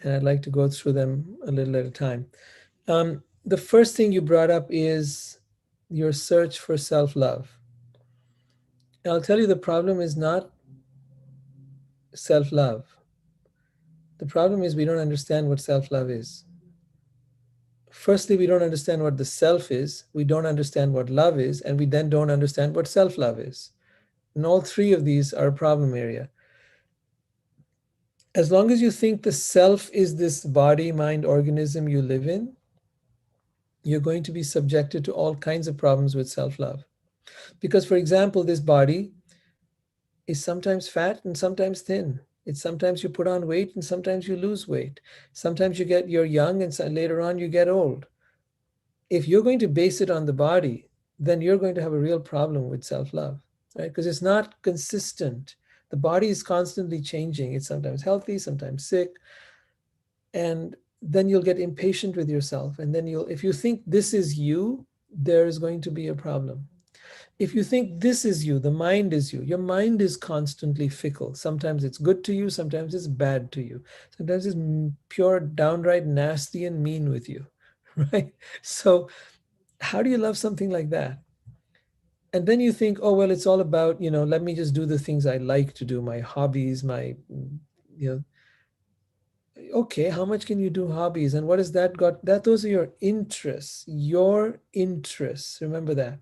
and I'd like to go through them a little at a time. The first thing you brought up is your search for self-love. I'll tell you, the problem is not self-love. The problem is we don't understand what self-love is. Firstly, we don't understand what the self is, we don't understand what love is, and we then don't understand what self-love is. And all three of these are a problem area. As long as you think the self is this body, mind, organism you live in, you're going to be subjected to all kinds of problems with self-love. Because, for example, this body is sometimes fat and sometimes thin. It's sometimes you put on weight and sometimes you lose weight. Sometimes you're young and later on you get old. If you're going to base it on the body, then you're going to have a real problem with self-love, right? Because it's not consistent. The body is constantly changing. It's sometimes healthy, sometimes sick. And then you'll get impatient with yourself. And then if you think this is you, there is going to be a problem. If you think this is you, the mind is you, your mind is constantly fickle. Sometimes it's good to you, sometimes it's bad to you. Sometimes it's pure, downright nasty and mean with you, right? So how do you love something like that? And then you think, oh, well, it's all about, let me just do the things I like to do, my hobbies, you know, okay, how much can you do hobbies? And what has that got? Those are your interests, remember that.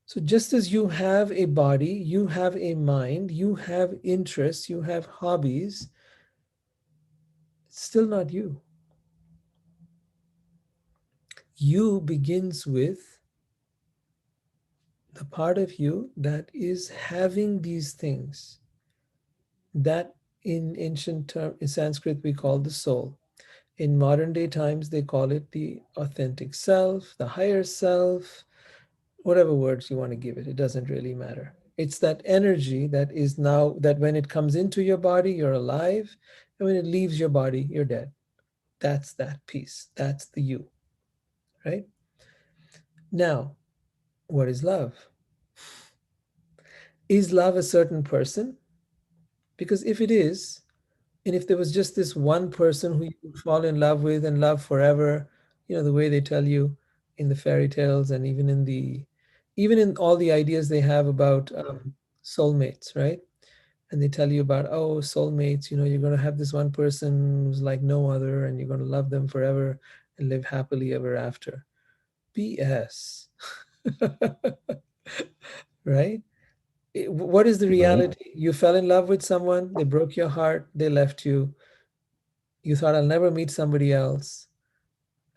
So just as you have a body, you have a mind, you have interests, you have hobbies, it's still not you. You begins with the part of you that is having these things, that in in Sanskrit we call the soul. In modern day times they call it the authentic self, the higher self, whatever words you want to give it, it doesn't really matter. It's that energy that is now, that when it comes into your body, you're alive, and when it leaves your body, you're dead. That's that piece. That's the you, right? Now, what is love? Is love a certain person? Because if it is, and if there was just this one person who you would fall in love with and love forever, the way they tell you in the fairy tales, and even in all the ideas they have about soulmates, right? And they tell you about, oh, soulmates, you're going to have this one person who's like no other, and you're going to love them forever and live happily ever after. BS. Right? What is the reality? You fell in love with someone, they broke your heart, they left you. You thought, I'll never meet somebody else.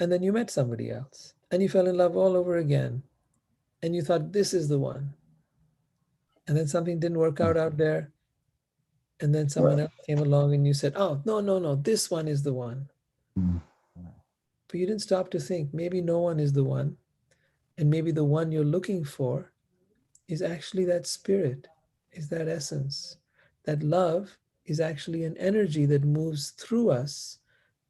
And then you met somebody else, and you fell in love all over again. And you thought, this is the one. And then something didn't work out there. And then someone else came along and you said, oh, no, no, no, this one is the one. But you didn't stop to think, maybe no one is the one. And maybe the one you're looking for is actually that spirit, is that essence. That love is actually an energy that moves through us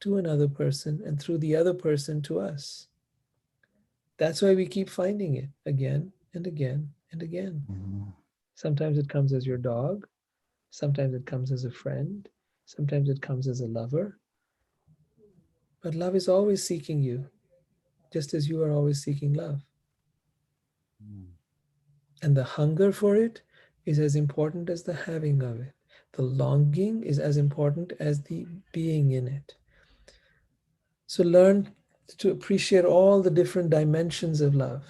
to another person and through the other person to us. That's why we keep finding it again and again and again. Sometimes it comes as your dog. Sometimes it comes as a friend. Sometimes it comes as a lover. But love is always seeking you, just as you are always seeking love. And the hunger for it is as important as the having of it. The longing is as important as the being in it. So learn to appreciate all the different dimensions of love.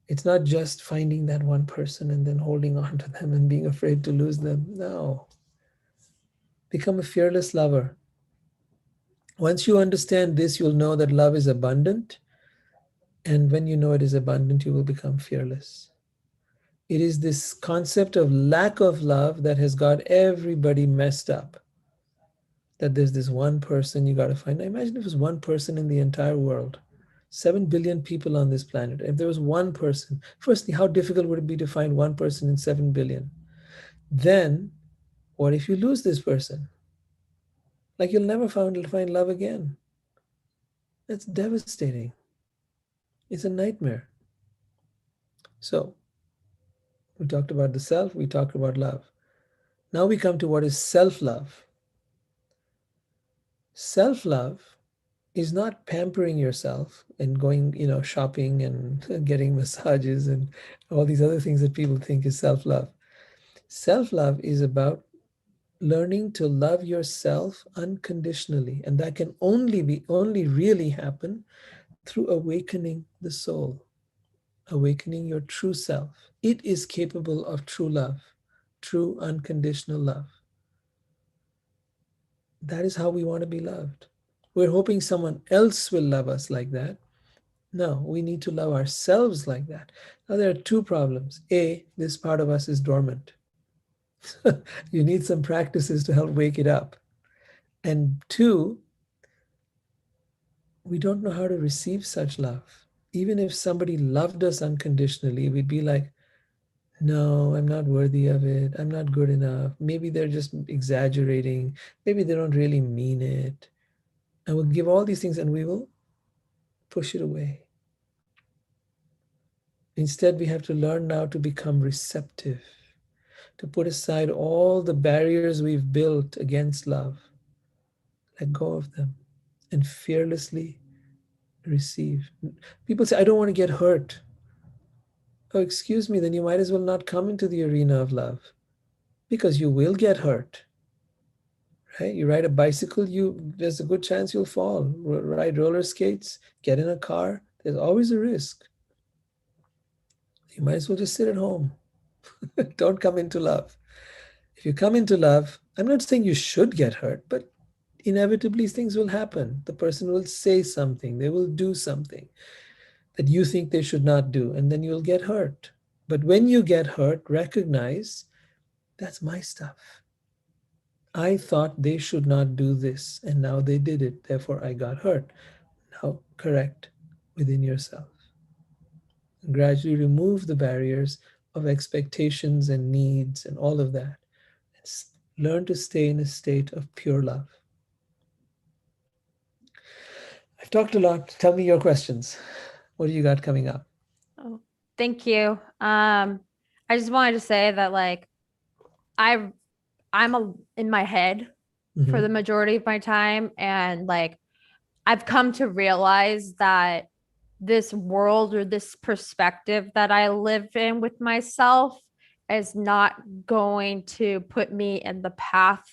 It's not just finding that one person and then holding on to them and being afraid to lose them. No. Become a fearless lover. Once you understand this, you'll know that love is abundant. And when you know it is abundant, you will become fearless. It is this concept of lack of love that has got everybody messed up. That there's this one person you got to find. Now imagine if it was one person in the entire world. 7 billion people on this planet. If there was one person, firstly, how difficult would it be to find one person in 7 billion? Then, what if you lose this person? Like you'll never find love again. That's devastating. It's a nightmare. So, we talked about the self, we talked about love. Now we come to what is self-love. Self-love is not pampering yourself and going, shopping and getting massages and all these other things that people think is self-love. Self-love is about learning to love yourself unconditionally, and that can only really happen through awakening the soul, awakening your true self. It is capable of true love, true unconditional love. That is how we want to be loved. We're hoping someone else will love us like that. No, we need to love ourselves like that. Now, there are two problems. A, this part of us is dormant. You need some practices to help wake it up. And two, we don't know how to receive such love. Even if somebody loved us unconditionally, we'd be like, no, I'm not worthy of it. I'm not good enough. Maybe they're just exaggerating. Maybe they don't really mean it. And we'll give all these things and we will push it away. Instead, we have to learn now to become receptive, to put aside all the barriers we've built against love, let go of them, and fearlessly receive. People say, I don't want to get hurt. Oh, excuse me, then you might as well not come into the arena of love because you will get hurt. Right? You ride a bicycle, there's a good chance you'll fall. Ride roller skates, get in a car, there's always a risk. You might as well just sit at home. Don't come into love. If you come into love, I'm not saying you should get hurt, but inevitably things will happen. The person will say something, they will do something that you think they should not do, and then you'll get hurt. But when you get hurt, recognize that's my stuff. I thought they should not do this, and now they did it, therefore I got hurt. Now correct within yourself. Gradually remove the barriers of expectations and needs and all of that. Learn to stay in a state of pure love. I've talked a lot. Tell me your questions. What do you got coming up? Oh, thank you. I just wanted to say that I'm in my head for the majority of my time, and I've come to realize that this world or this perspective that I live in with myself is not going to put me in the path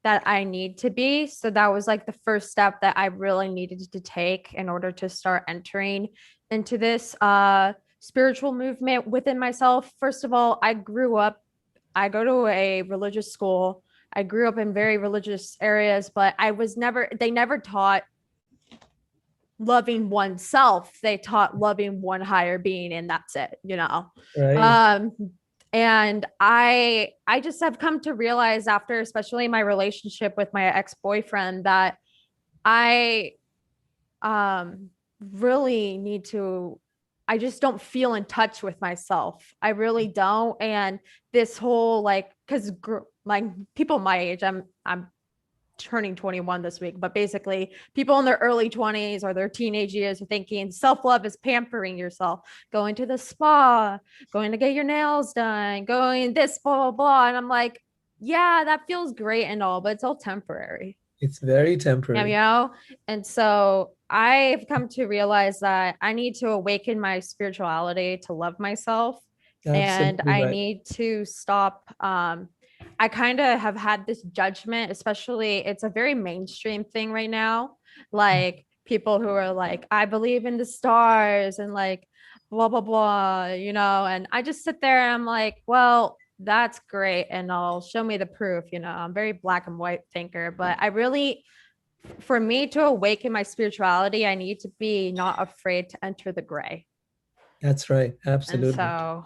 that I need to be. So that was like the first step that I really needed to take in order to start entering into this spiritual movement within myself. First of all, I go to a religious school. I grew up in very religious areas, but they never taught loving oneself. They taught loving one higher being, and that's it, Right. And I just have come to realize after, especially my relationship with my ex-boyfriend, that I really need to, I just don't feel in touch with myself. I really don't. And this whole because people my age, I'm turning 21 this week, but basically people in their early 20s or their teenage years are thinking self-love is pampering yourself, going to the spa, going to get your nails done, going this, blah, blah, blah. And I'm like, yeah, that feels great and all, but it's all temporary. It's very Yeah, temporary. and so I've come to realize that I need to awaken my spirituality to love myself, and Absolutely I right. need to stop. I kind of have had this judgment, especially it's a very mainstream thing right now. Like people who are like, I believe in the stars and blah, blah, blah, and I just sit there and I'm like, well, that's great. And I'll show me the proof. I'm very black and white thinker, but I really, for me to awaken my spirituality, I need to be not afraid to enter the gray. That's right. And Absolutely. so,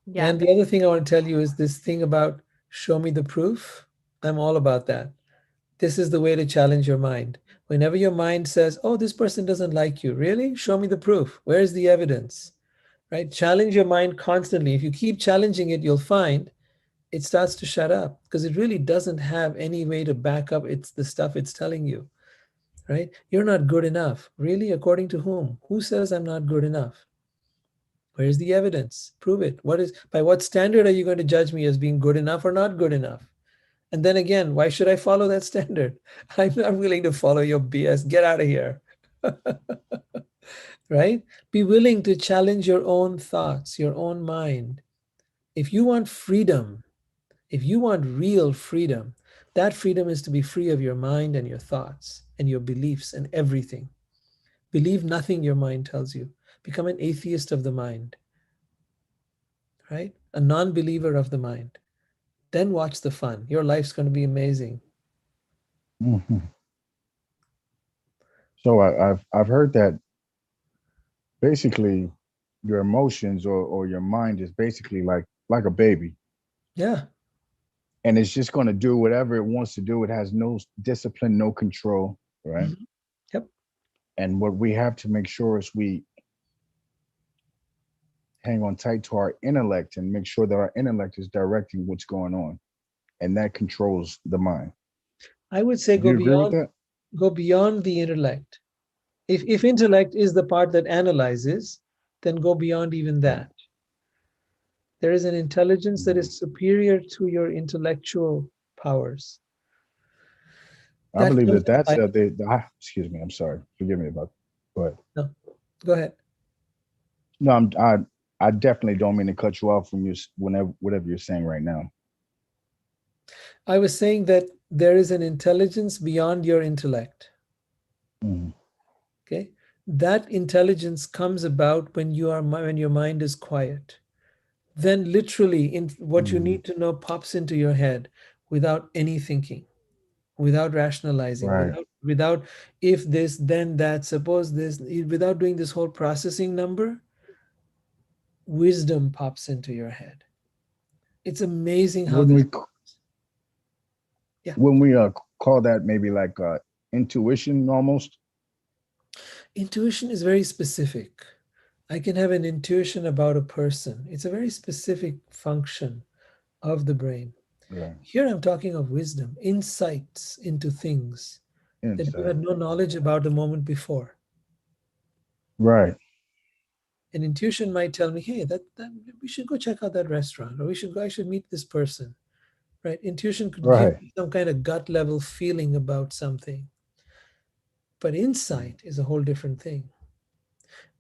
yeah. And the other thing I want to tell you is this thing about show me the proof. I'm all about that. This is the way to challenge your mind. Whenever your mind says, oh, this person doesn't like you, really? Show me the proof. Where's the evidence? Right? Challenge your mind constantly. If you keep challenging it, you'll find it starts to shut up because it really doesn't have any way to back up the stuff it's telling you. Right? You're not good enough. Really? According to whom? Who says I'm not good enough? Where's the evidence? Prove it. By what standard are you going to judge me as being good enough or not good enough? And then again, why should I follow that standard? I'm not willing to follow your BS. Get out of here. Right? Be willing to challenge your own thoughts, your own mind. If you want freedom, if you want real freedom, that freedom is to be free of your mind and your thoughts and your beliefs and everything. Believe nothing your mind tells you. Become an atheist of the mind, right? A non believer of the mind. Then watch the fun. Your life's going to be amazing. Hmm. So I've heard that basically your emotions or your mind is basically like a baby, Yeah. and it's just going to do whatever it wants to do. It has no discipline, no control, right? Mhm. Yep. And what we have to make sure is we hang on tight to our intellect and make sure that our intellect is directing what's going on, and that controls the mind. I would say Do you agree with that? go beyond the intellect. If intellect is the part that analyzes, then go beyond even Right. that. There is an intelligence that Mhm. is superior to your intellectual powers. I That believe comes that in that's life. excuse me. I'm sorry. Forgive me about. But No, go ahead. no, I definitely don't mean to cut you off from you whenever whatever you're saying right now. I was saying that there is an intelligence beyond your intellect. Mhm. Okay, that intelligence comes about when when your mind is quiet. Then literally, in what you Mhm. need to know pops into your head without any thinking, without rationalizing, Right. without if this, then that, suppose this, without doing this whole processing number, wisdom pops into your head. It's amazing how When this we works. Yeah. when we call that maybe like intuition almost. Intuition is very specific. I can have an intuition about a person. It's a very specific function of the brain. Right. Here I'm talking of wisdom, insights into things that you Insight. had no knowledge about the moment before. Right. An intuition might tell me, hey, that we should go check out that restaurant, or I should meet this person. Right? Intuition could give Right. you some kind of gut level feeling about something. But Mhm. insight is a whole different thing.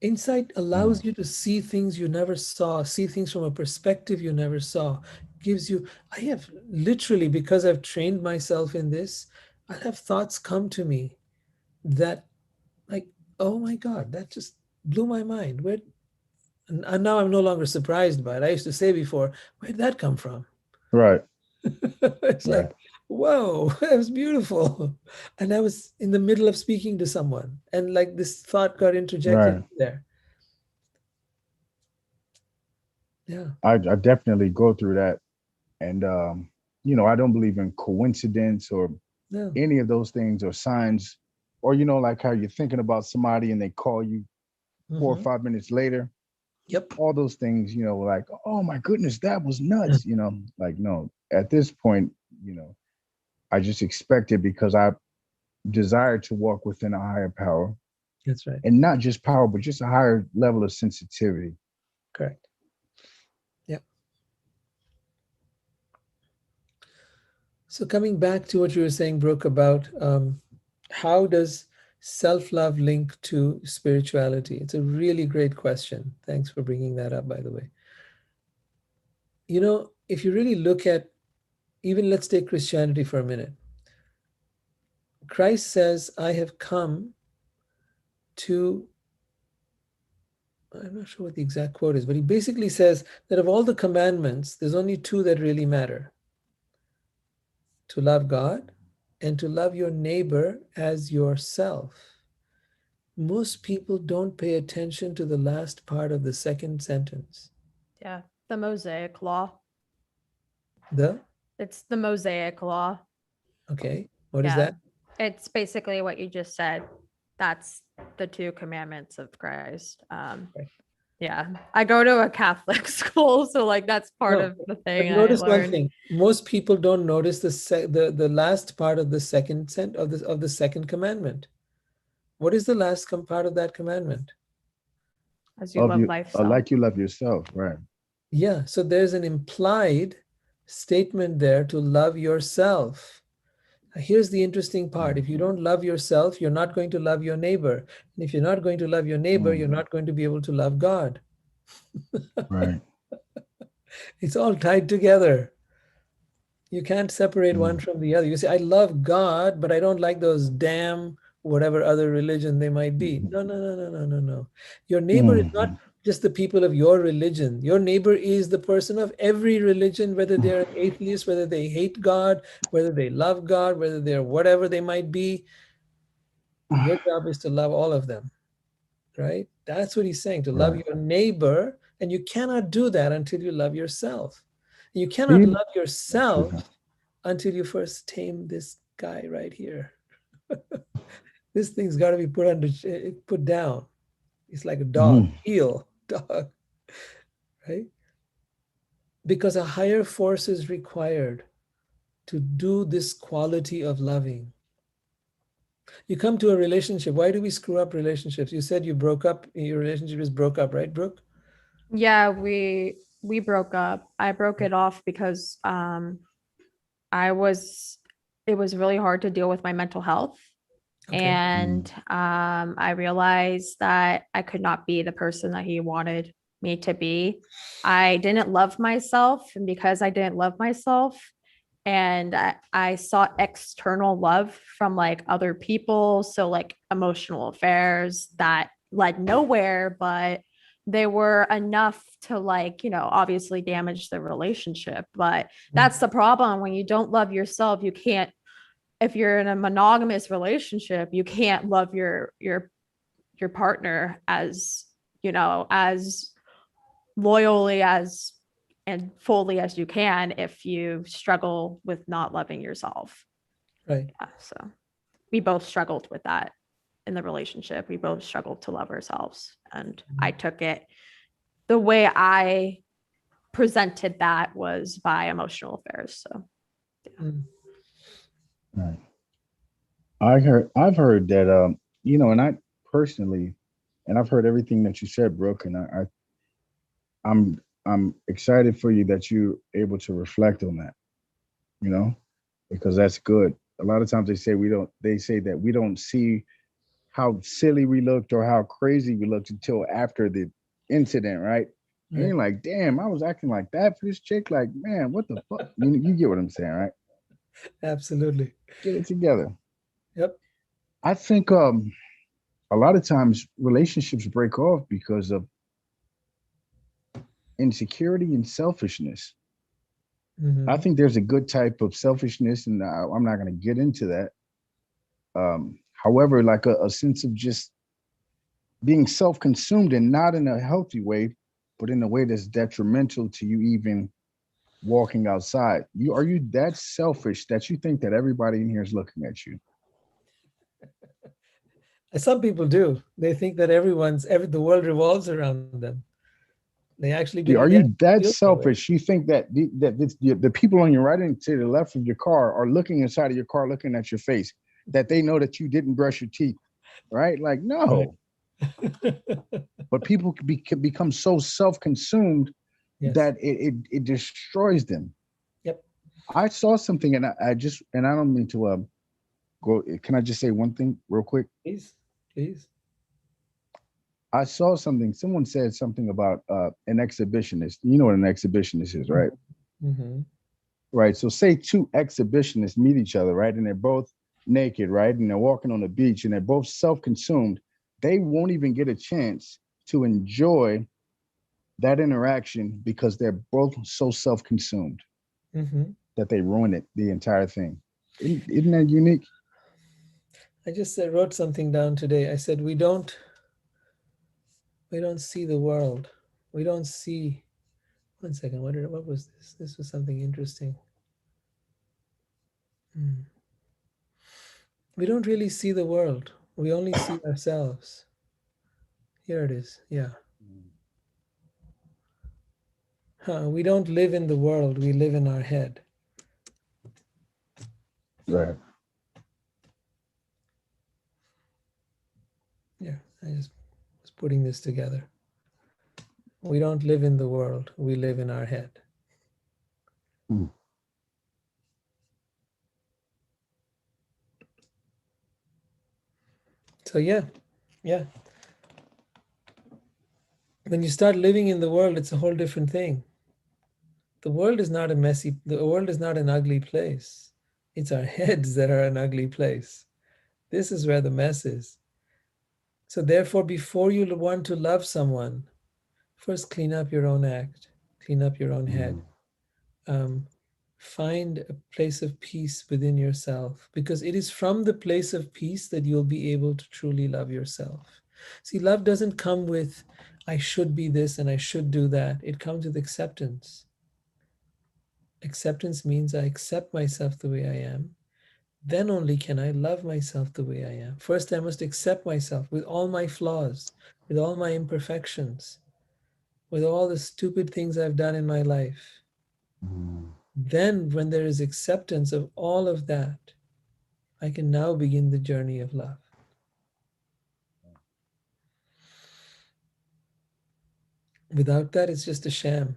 Insight Mhm. allows you to see things you never saw, see things from a perspective you never saw. Gives you, I have literally, because I've trained myself in this, I'll have thoughts come to me that, like, oh my God, that just blew my mind. And now I'm no longer surprised by it. I used to say before, where did that come from? Right. It's Right. like, whoa, that was beautiful. And I was in the middle of speaking to someone, and like this thought got interjected Right. there. Yeah, I definitely go through that, and I don't believe in coincidence or no. any of those things or signs, or like how you're thinking about somebody and they call you 4 or Hmm. 5 minutes later. Yep. All those things, like, oh my goodness, that was nuts. Like, no, at this point, you know, I just expect it because I desire to walk within a higher power, That's right. and not just power, but just a higher level of sensitivity. Correct. Yep. So coming back to what you were saying, Brooke, about how does self-love link to spirituality? It's a really great question. Thanks for bringing that up, by the way. If you really look at, even let's take Christianity for a minute. Christ says, I have come to, I'm not sure what the exact quote is, but he basically says that of all the commandments, there's only two that really matter: to love God and to love your neighbor as yourself. Most people don't pay attention to the last part of the second sentence. Yeah. The Mosaic Law. The, It's the Mosaic Law. okay, what is Yeah. that? It's basically what you just said. That's the two commandments of Christ. Right. Yeah. I go to a Catholic school, so like that's part No, of the but thing I notice one learned. thing. Most people don't notice the last part of the second of the second commandment. What is the last part of that commandment? As you Of love you, life self. like you love yourself, right? Yeah, so there's an implied statement there to love yourself. Here's the interesting part. If you don't love yourself, you're not going to love your neighbor. And if you're not going to love your neighbor, you're not going to be able to love God. Right. It's all tied together. You can't separate one from the other. You say, I love God, but I don't like those damn whatever other religion they might be. No, no, no, no, no, no, no. Your neighbor is not just the people of your religion. Your neighbor is the person of every religion, whether they're an atheist, whether they hate God, whether they love God, whether they're whatever they might be. Your job is to love all of them, right? That's what he's saying, to love Right. your neighbor. And you cannot do that until you love yourself. You cannot See? love That's yourself true. until you first tame this guy right here. This thing's got to be put down. It's like a dog, heel dog, right? Because a higher force is required to do this quality of loving. You come to a relationship. Why do we screw up relationships? You said you broke up. Your relationship is broke up, right, Brooke? Yeah, we broke up. I broke it off because I was it was really hard to deal with my mental health. Okay. And I realized that I could not be the person that he wanted me to be. I didn't love myself. And because I didn't love myself, and I sought external love from like other people. So, like emotional affairs that led nowhere, but they were enough to, like, obviously damage the relationship. But that's the problem. When you don't love yourself, you can't, if you're in a monogamous relationship, you can't love your partner as, as loyally as and fully as you can if you struggle with not loving yourself. Right. Yeah, so we both struggled with that in the relationship. We both struggled to love ourselves. And I took it, the way I presented that was by emotional affairs. So yeah. Right. I've heard that and I personally, and I've heard everything that you said, Brooke, and I'm excited for you that you're able to reflect on that, you know, because that's good. A lot of times they say that we don't see how silly we looked or how crazy we looked until after the incident, right? And Right. you're like, damn, I was acting like that for this chick. Like, man, what the fuck? You get what I'm saying, right? Absolutely. Get it together. Yep. I think a lot of times relationships break off because of insecurity and selfishness. I Mm-hmm. think there's a good type of selfishness, and I'm not going to get into that. However, like a sense of just being self-consumed, and not in a healthy way, but in a way that's detrimental to you even walking outside. Are you that selfish that you think that everybody in here is looking at you? Some people do. They think that the world revolves around them. They actually do. Are They you actually that feel that way. selfish? You think that the people on your right and to the left of your car are looking inside of your car, looking at your face, that they know that you didn't brush your teeth, right? Like, Right. no. But people can become so self-consumed Yes. that it destroys them. Yep. I saw something, and I don't mean to go. Can I just say one thing real quick? Please. Please. I saw something. Someone said something about an exhibitionist. You know what an exhibitionist is, right? Mm-hmm. Right. So say two exhibitionists meet each other, right? And they're both naked, right? And they're walking on the beach and they're both self-consumed. They won't even get a chance to enjoy that interaction because they're both so self-consumed Mm-hmm. that they ruin it, the entire thing. Isn't that unique? I just wrote something down today. I said we don't see the world. We don't see. One second. What was this? This was something interesting. Hmm. We don't really see the world. We only see ourselves. Here it is. Yeah. We don't live in the world. We live in our head. Right. Yeah. I just was putting this together. We don't live in the world. We live in our head. So yeah, yeah. When you start living in the world, it's a whole different thing. The world is not the world is not an ugly place. It's our heads that are an ugly place. This is where the mess is. So therefore, before you want to love someone, first clean up your own act, clean up your own head. Um, find a place of peace within yourself, because it is from the place of peace that you'll be able to truly love yourself. See, love doesn't come with, I should be this and I should do that. It comes with acceptance. Acceptance means I accept myself the way I am. Then only can I love myself the way I am. First, I must accept myself with all my flaws, with all my imperfections, with all the stupid things I've done in my life. Then, when there is acceptance of all of that, I can now begin the journey of love. Without that, it's just a sham.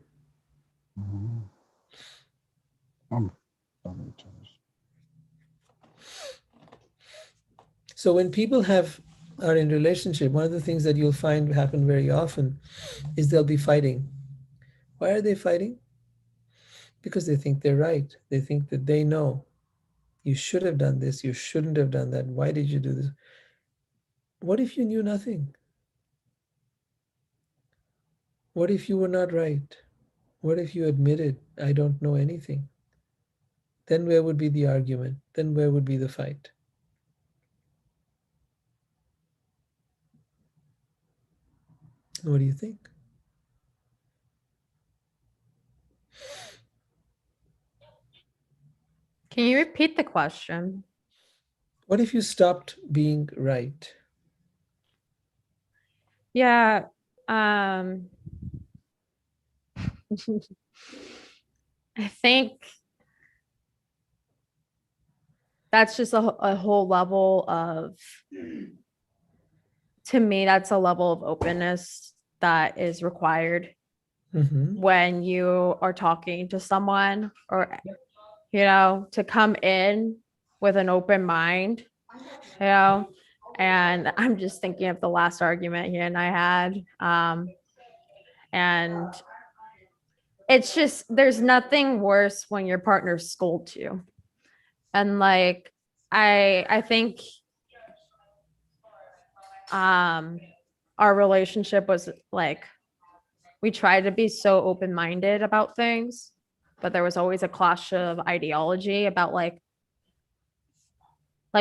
So when people are in relationship, one of the things that you'll find happen very often is they'll be fighting. Why are they fighting? Because they think they're right. They think that they know. You should have done this. You shouldn't have done that. Why did you do this? What if you knew nothing? What if you were not right? What if you admitted, I don't know anything? Then where would be the argument? Then where would be the fight? What do you think? Can you repeat the question? What if you stopped being right? Yeah. I think that's just a whole level of, to me, that's a level of openness that is required when you are talking to someone, or, to come in with an open mind, and I'm just thinking of the last argument he and I had. And it's just, there's nothing worse when your partner scolds you. And like, I think our relationship was like, we tried to be so open-minded about things, but there was always a clash of ideology about like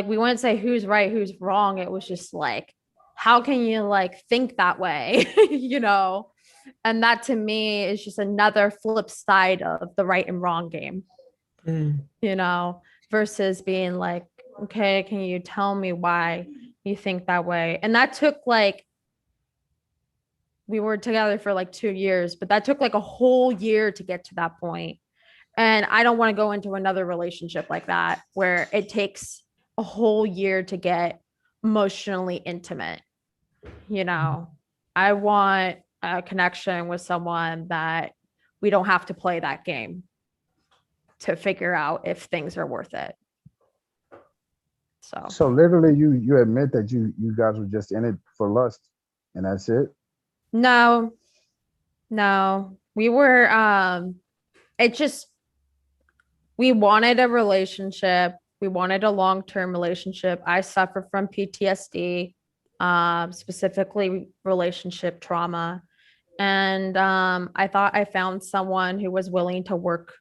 we wouldn't say who's right, who's wrong. It was just like, how can you like think that way? And that to me is just another flip side of the right and wrong game. Versus being like, okay, can you tell me why you think that way? And that took like, we were together for like 2 years, but that took like a whole year to get to that point. And I don't want to go into another relationship like that where it takes a whole year to get emotionally intimate. I want a connection with someone that we don't have to play that game to figure out if things are worth it. So literally you admit that you guys were just in it for lust and that's it? No, we were, we wanted a relationship. We wanted a long-term relationship. I suffer from PTSD, specifically relationship trauma. And I thought I found someone who was willing to work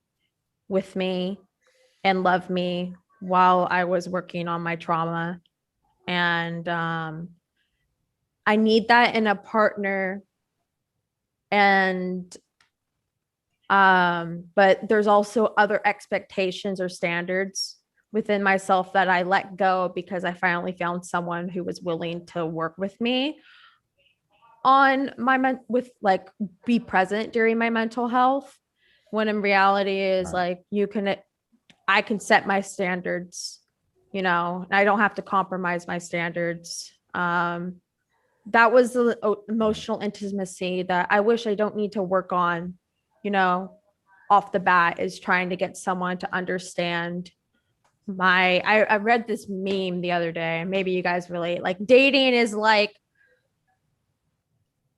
with me and love me while I was working on my trauma. And I need that in a partner. And but there's also other expectations or standards within myself that I let go because I finally found someone who was willing to work with me on with like be present during my mental health, when in reality is like, I can set my standards, and I don't have to compromise my standards. That was the emotional intimacy that I wish I don't need to work on, off the bat, is trying to get someone to understand I read this meme the other day, and maybe you guys relate. Like dating is like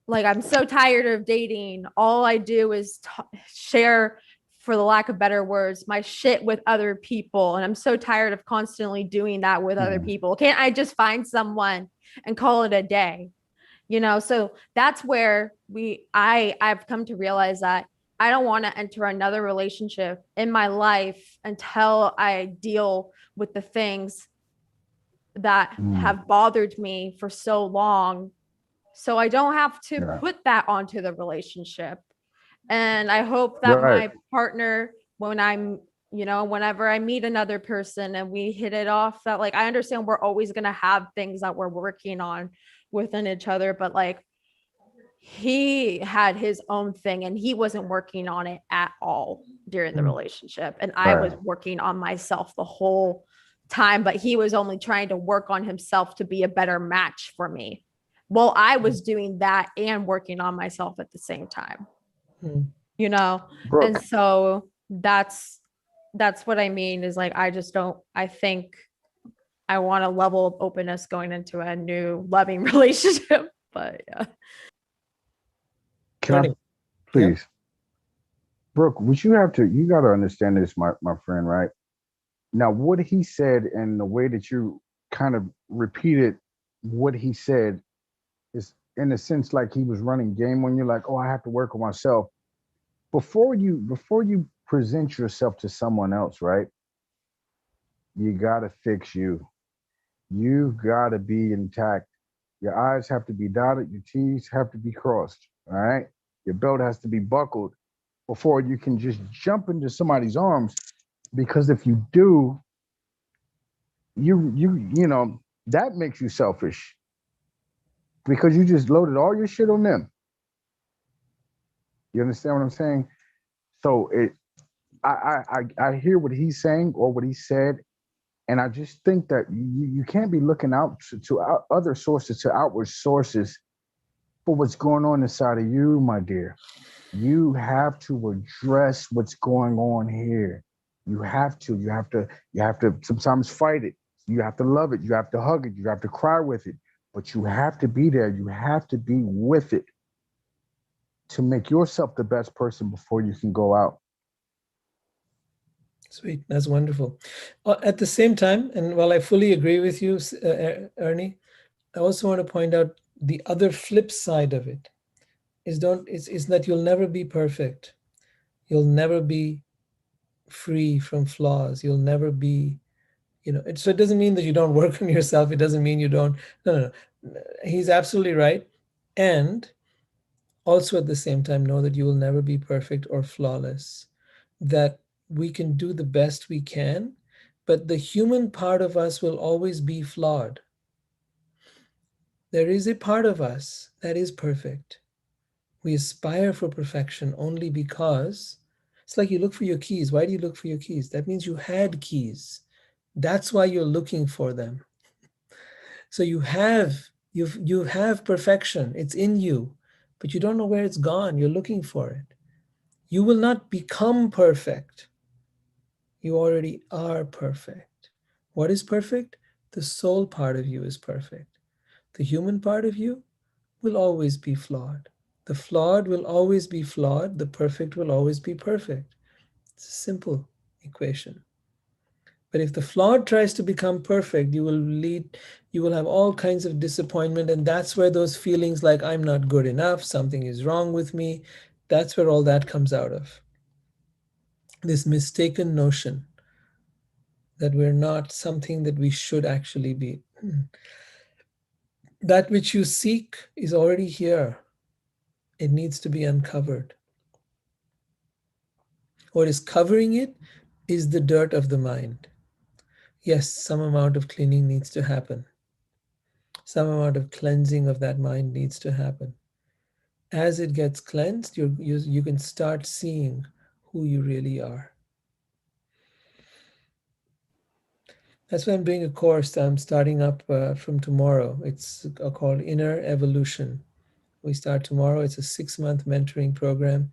I'm so tired of dating. All I do is share, for the lack of better words, my shit with other people. And I'm so tired of constantly doing that with other people. Can't I just find someone and call it a day? So that's where I've come to realize that I don't want to enter another relationship in my life until I deal with the things that have bothered me for so long, so I don't have to put that onto the relationship. And I hope that my partner, when whenever I meet another person and we hit it off, that I understand we're always going to have things that we're working on within each other, but he had his own thing and he wasn't working on it at all during the relationship. And I was working on myself the whole time, but he was only trying to work on himself to be a better match for me. Well, I was doing that and working on myself at the same time, Brooke. And so that's what I mean is I think I want a level of openness going into a new loving relationship, but yeah. Can I, please? Yeah. Brooke, you got to understand this, my friend, right? Now, what he said and the way that you kind of repeated what he said is in a sense like he was running game on you, like, oh, I have to work on myself. Before you present yourself to someone else, right? You gotta fix you. You gotta be intact. Your I's have to be dotted, your T's have to be crossed. All right. Your belt has to be buckled before you can just jump into somebody's arms. Because if you do, you know, that makes you selfish. Because you just loaded all your shit on them. You understand what I'm saying? So I hear what he's saying or what he said, and I just think that you can't be looking out to other sources, to outward sources for what's going on inside of you, my dear. You have to address what's going on here. You have to sometimes fight it. You have to love it. You have to hug it. You have to cry with it. But you have to be there. You have to be with it to make yourself the best person before you can go out. Sweet. That's wonderful. At the same time, and while I fully agree with you, Ernie, I also want to point out the other flip side of it is that you'll never be perfect. You'll never be free from flaws. You'll never be, so it doesn't mean that you don't work on yourself. It doesn't mean you don't. No. He's absolutely right. And also at the same time, know that you will never be perfect or flawless. That we can do the best we can, but the human part of us will always be flawed. There is a part of us that is perfect. We aspire for perfection only because it's like you look for your keys. Why do you look for your keys? That means you had keys. That's why you're looking for them. So you have perfection. It's in you, but you don't know where it's gone. You're looking for it. You will not become perfect. You already are perfect. What is perfect? The soul part of you is perfect. The human part of you will always be flawed. The flawed will always be flawed. The perfect will always be perfect. It's a simple equation. But if the flawed tries to become perfect, you will have all kinds of disappointment. And that's where those feelings like I'm not good enough, something is wrong with me, that's where all that comes out of. This mistaken notion that we're not something that we should actually be. That which you seek is already here. It needs to be uncovered. What is covering it is the dirt of the mind. Yes, some amount of cleaning needs to happen. Some amount of cleansing of that mind needs to happen. As it gets cleansed, you can start seeing who you really are. That's why I'm doing a course I'm starting up from tomorrow. It's called Inner Evolution. We start tomorrow. It's a 6-month mentoring program.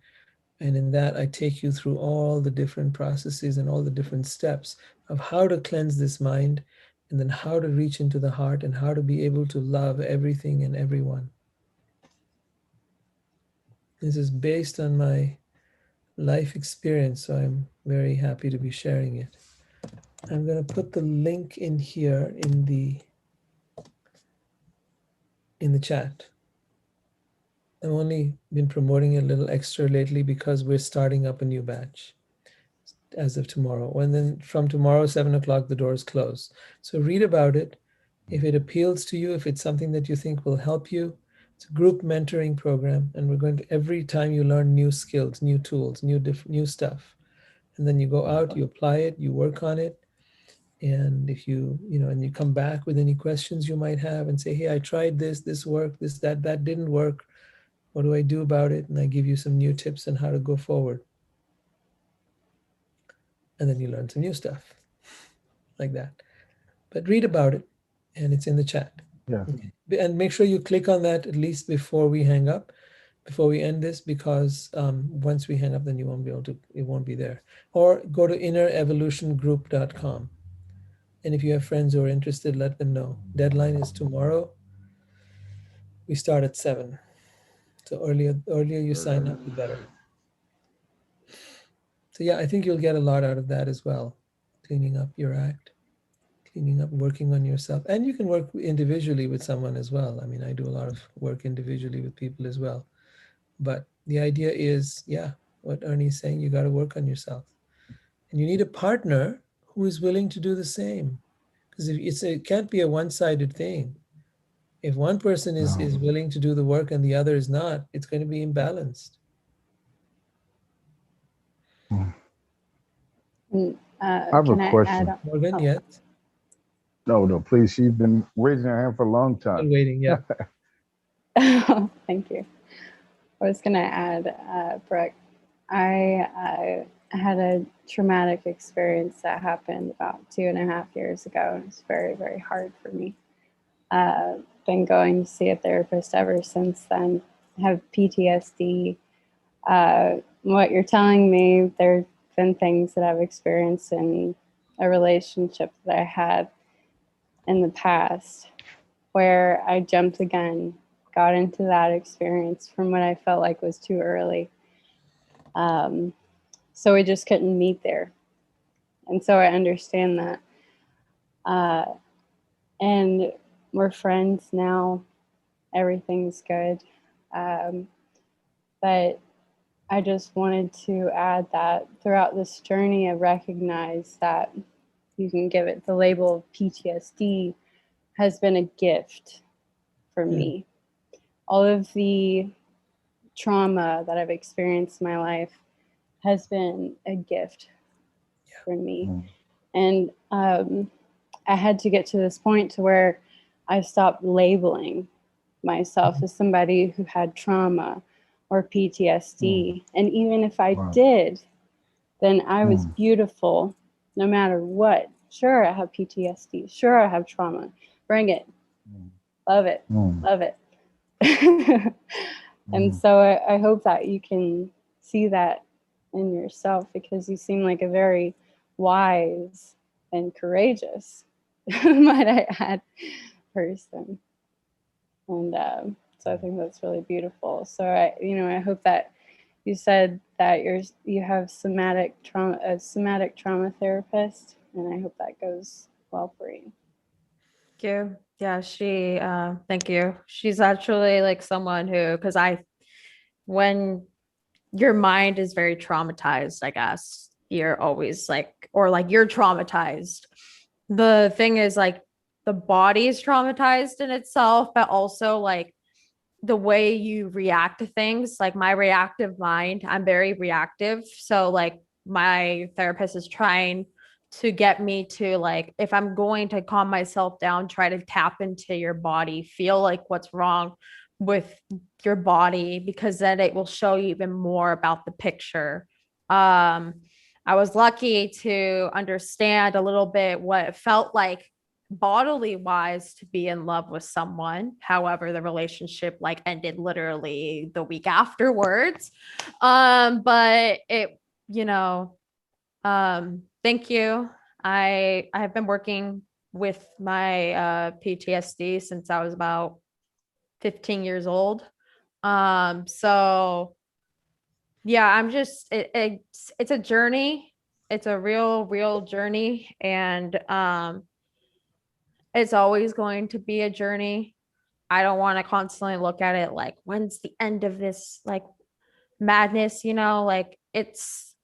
And in that, I take you through all the different processes and all the different steps of how to cleanse this mind, and then how to reach into the heart and how to be able to love everything and everyone. This is based on my life experience, so I'm very happy to be sharing it. I'm going to put the link in here in the chat. I've only been promoting it a little extra lately because we're starting up a new batch as of tomorrow. And then from tomorrow, 7 o'clock, the doors close. So read about it. If it appeals to you, if it's something that you think will help you, it's a group mentoring program. And we're going to, every time you learn new skills, new tools, new stuff. And then you go out, you apply it, you work on it. And if and you come back with any questions you might have and say, hey, I tried this, this worked, that didn't work. What do I do about it? And I give you some new tips on how to go forward. And then you learn some new stuff like that. But read about it, and it's in the chat. Yeah. Okay. And make sure you click on that at least before we hang up, before we end this, because once we hang up, then you won't be able to, it won't be there. Or go to innerevolutiongroup.com. And if you have friends who are interested, let them know. Deadline is tomorrow. We start at 7. So earlier you sign up, the better. So yeah, I think you'll get a lot out of that as well. Cleaning up your act, cleaning up, working on yourself. And you can work individually with someone as well. I mean, I do a lot of work individually with people as well. But the idea is, yeah, what Ernie's saying, you got to work on yourself. And you need a partner who is willing to do the same. Because it can't be a one-sided thing. If one person is willing to do the work and the other is not, it's going to be imbalanced. I have a question. Morgan, yes? No, please. She's been raising her hand for a long time. Still waiting, yeah. Thank you. I was going to add, Brooke, I had a traumatic experience that happened about 2.5 years ago. It was very, very hard for me. Been going to see a therapist ever since then. I have PTSD. What you're telling me, there have been things that I've experienced in a relationship that I had in the past where I jumped the gun, got into that experience from what I felt like was too early. So we just couldn't meet there. And so I understand that. And we're friends now. Everything's good. But I just wanted to add that throughout this journey, I recognize that you can give it the label of PTSD has been a gift for me. All of the trauma that I've experienced in my life has been a gift for me. And I had to get to this point to where I stopped labeling myself as somebody who had trauma or PTSD. And even if I did, then I was beautiful no matter what. Sure, I have PTSD. Sure, I have trauma. Bring it. Love it. Love it. And so I hope that you can see that in yourself, because you seem like a very wise and courageous, might I add, person. And so I think that's really beautiful. So I hope that you said that you have a somatic trauma therapist, and I hope that goes well for you. Thank you. Yeah, thank you. She's actually like someone who, when your mind is very traumatized, I guess, you're always like, or like you're traumatized. The thing is like the body is traumatized in itself, but also like the way you react to things, like my reactive mind, I'm very reactive. So like my therapist is trying to get me to, like, if I'm going to calm myself down, try to tap into your body, feel like what's wrong with your body, because then it will show you even more about the picture. I was lucky to understand a little bit what it felt like bodily wise to be in love with someone. However, the relationship like ended literally the week afterwards. But it, thank you. I have been working with my PTSD since I was about 15 years old. So yeah, I'm just it's a journey. It's a real journey, and it's always going to be a journey. I don't want to constantly look at it like when's the end of this like madness, like it's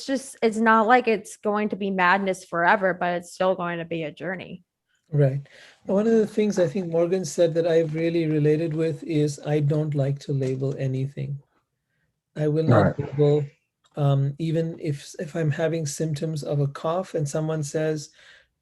just it's not like it's going to be madness forever, but it's still going to be a journey. Right. One of the things I think Morgan said that I've really related with is I don't like to label anything. I will not Right. label, even if I'm having symptoms of a cough and someone says,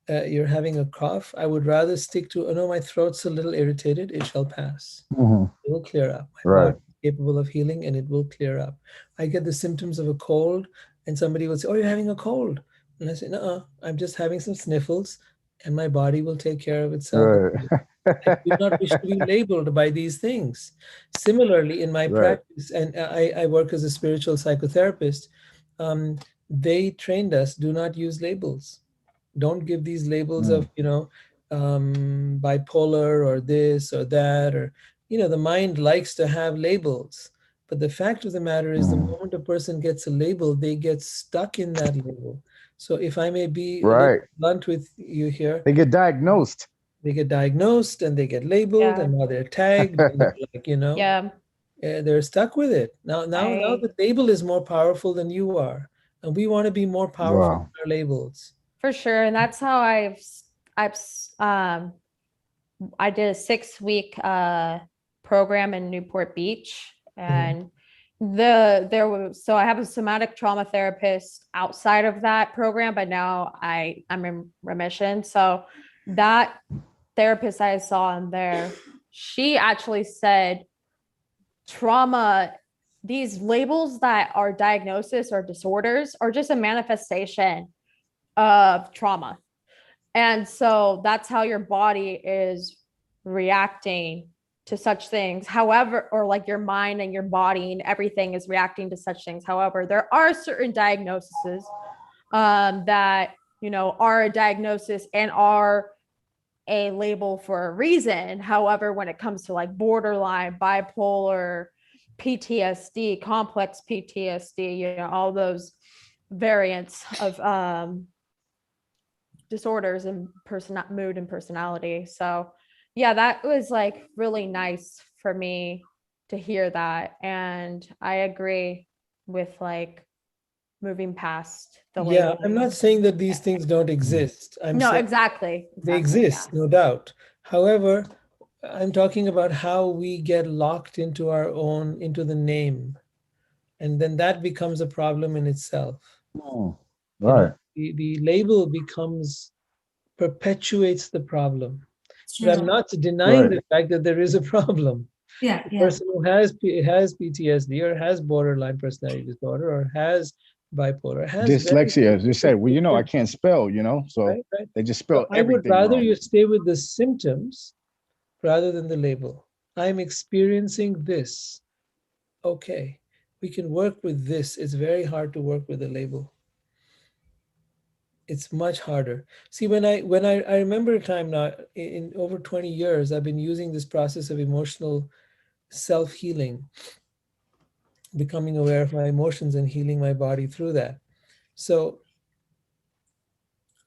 you're having a cough, I would rather stick to, oh no, my throat's a little irritated, it shall pass. Mhm. It will clear up. My Right. body is capable of healing and it will clear up. I get the symptoms of a cold and somebody will say, oh, you're having a cold. And I say, no, I'm just having some sniffles and my body will take care of itself. Right. I do not wish to be labeled by these things. Similarly, in my Right. practice, and I work as a spiritual psychotherapist, they trained us, do not use labels. Don't give these labels of, Mm. bipolar or this or that, or, the mind likes to have labels. But the fact of the matter is, the Mm. moment a person gets a label, they get stuck in that label. So if I may be a little Right. blunt with you here, They get diagnosed. they get diagnosed and they get labeled Yeah. and now they're tagged and they're like, Yeah. they're stuck with it. Now I the label is more powerful than you are. And we want to be more powerful Wow. than our labels. For sure, and that's how I've um I did a 6 week program in Newport Beach, and there was so I have a somatic trauma therapist outside of that program, but now I'm in remission. So that therapist I saw in there, she actually said trauma, these labels that are diagnosis or disorders are just a manifestation of trauma. And so that's how your body is reacting to such things. However, or like your mind and your body and everything is reacting to such things. However, there are certain diagnoses that, are a diagnosis and are a label for a reason. However, when it comes to like borderline, bipolar, PTSD, complex PTSD, all those variants of disorders and mood and personality. So yeah, that was like really nice for me to hear that. And I agree with like moving past the Yeah, I'm labeling. not saying that these things don't exist. I'm No, saying they exactly. exist, no doubt. However, I'm talking about how we get locked into the name. And then that becomes a problem in itself. Mm. You know, Right. the label perpetuates the problem. It's But I'm true. not denying Right. the fact that there is a problem. Yeah, The yeah. person who has PTSD or has borderline personality disorder or has bipolar has very Dyslexia, as you said, well, I symptoms, can't spell, so right? Right. they just So spell I would everything rather wrong. you stay with the symptoms rather than the label. I'm experiencing this. Okay, we can work with this. It's very hard to work with a label. It's much harder. See, I remember a time now in over 20 years, I've been using this process of emotional self-healing, becoming aware of my emotions and healing my body through that. So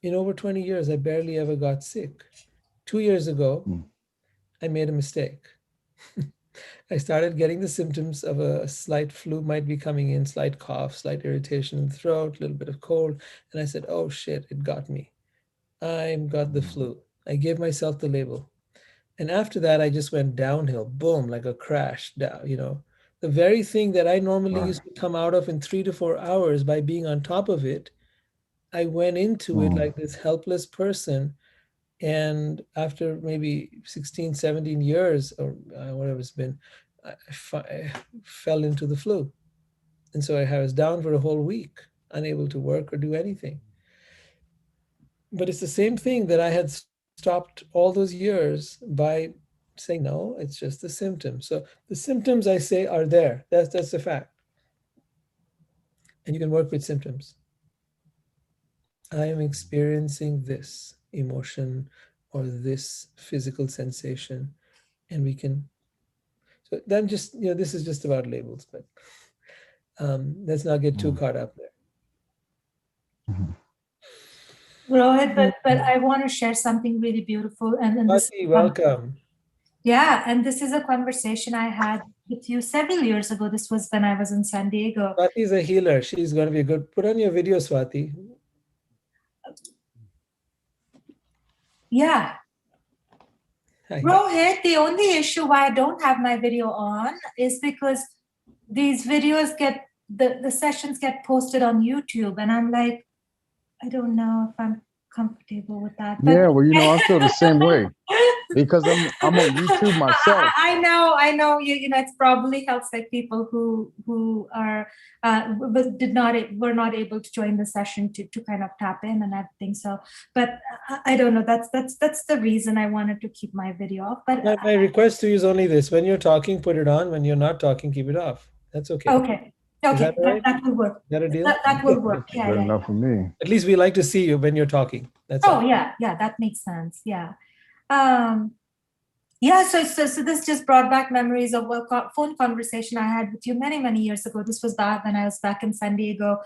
in over 20 years, I barely ever got sick. 2 years ago, Mm. I made a mistake. I started getting the symptoms of a slight flu might be coming in, slight cough, slight irritation in the throat, a little bit of cold. And I said, oh shit, it got me. I've got the flu. I gave myself the label. And after that, I just went downhill, boom, like a crash down. The very thing that I normally Right. used to come out of in 3 to 4 hours by being on top of it, I went into it Mm. like this helpless person. And after maybe 16, 17 years or whatever it's been, I fell into the flu. And so I was down for a whole week, unable to work or do anything. But it's the same thing that I had stopped all those years by saying, no, it's just the symptoms. So the symptoms I say are there. That's a fact. And you can work with symptoms. I am experiencing this emotion or this physical sensation, and we can. So then, just this is just about labels, but let's not get too caught up there. Rohit, but I want to share something really beautiful, and this. Swati, welcome. Yeah, and this is a conversation I had with you several years ago. This was when I was in San Diego. Swati is a healer. She's going to be good. Put on your video, Swati. Yeah. Hi. Rohit, the only issue why I don't have my video on is because these videos get, the sessions get posted on YouTube, and I'm like, I don't know if I'm comfortable with that. But Yeah, well, I feel the same way because I'm on YouTube myself. I know. It probably helps like people who are were not able to join the session to kind of tap in and everything. So, but I don't know. That's the reason I wanted to keep my video off. But My request to you is only this: when you're talking, put it on. When you're not talking, keep it off. That's okay. Okay. Is that right? That will work. Is that a deal? That will work. That's good enough for me. At least we like to see you when you're talking. That's all. Yeah, that makes sense. Yeah. Yeah, so this just brought back memories of a phone conversation I had with you many years ago. This was back when I was back in San Diego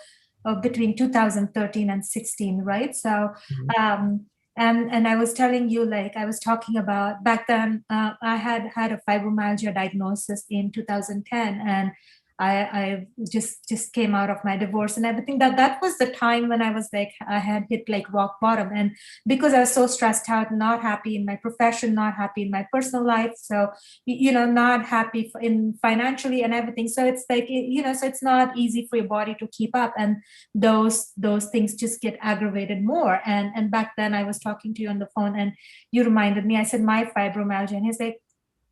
between 2013 and 16, right? So, and I was telling you, like, I was talking about back then, I had a fibromyalgia diagnosis in 2010, and I just came out of my divorce and everything. That was the time when I was like, I had hit like rock bottom, and because I was so stressed out, not happy in my profession, not happy in my personal life, so not happy in financially and everything. So it's like so it's not easy for your body to keep up, and those things just get aggravated more. And back then I was talking to you on the phone, and you reminded me. I said my fibromyalgia, and he's like.